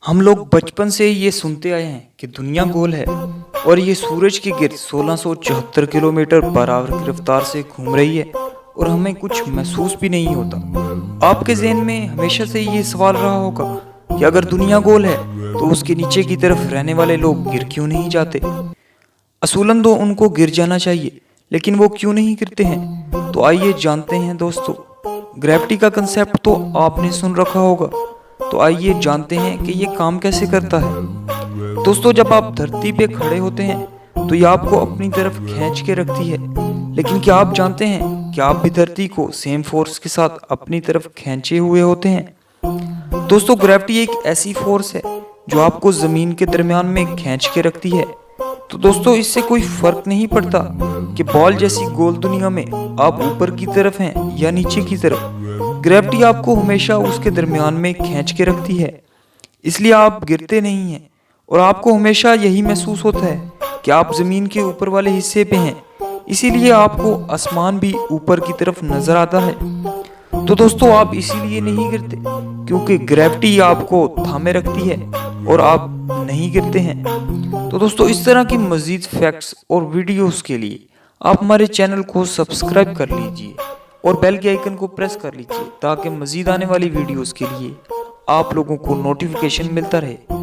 हम लोग बचपन से ये सुनते आए हैं कि दुनिया गोल है और ये सूरज के गिर्द 1674 किलोमीटर पर आवर की रफ्तार से घूम रही है और हमें कुछ महसूस भी नहीं होता। आपके ज़हन में हमेशा से ये सवाल रहा होगा कि अगर दुनिया गोल है तो उसके नीचे की तरफ रहने वाले लोग गिर क्यों नहीं जाते। असूलन तो उनको गिर जाना चाहिए, लेकिन वो क्यों नहीं गिरते हैं? तो आइए जानते हैं दोस्तों। ग्रेविटी का कंसेप्ट तो आपने सुन रखा होगा, तो आइए जानते हैं कि ये काम कैसे करता है। दोस्तों, जब आप धरती पे खड़े होते हैं तो ये आपको अपनी तरफ खींच के रखती है, लेकिन क्या आप जानते हैं कि आप भी धरती को सेम फोर्स के साथ अपनी तरफ खींचे हुए होते हैं। दोस्तों, ग्रेविटी एक ऐसी फोर्स है जो आपको जमीन के दरमियान में खींच के रखती है। तो दोस्तों, इससे कोई फर्क नहीं पड़ता कि बॉल जैसी गोल दुनिया में आप ऊपर की तरफ हैं या नीचे की तरफ, ग्रेविटी आपको हमेशा उसके दरमियान में खींच के रखती है। इसलिए आप गिरते नहीं हैं और आपको हमेशा यही महसूस होता है कि आप जमीन के ऊपर वाले हिस्से पे हैं। इसीलिए आपको आसमान भी ऊपर की तरफ नजर आता है। तो दोस्तों, आप इसीलिए नहीं गिरते क्योंकि ग्रेविटी आपको थामे रखती है और आप नहीं गिरते हैं। तो दोस्तों, इस तरह की मजीद फैक्ट्स और वीडियोस के लिए आप हमारे चैनल को सब्सक्राइब कर लीजिए और बेल के आइकन को प्रेस कर लीजिए ताकि मजीद आने वाली वीडियोस के लिए आप लोगों को नोटिफिकेशन मिलता रहे।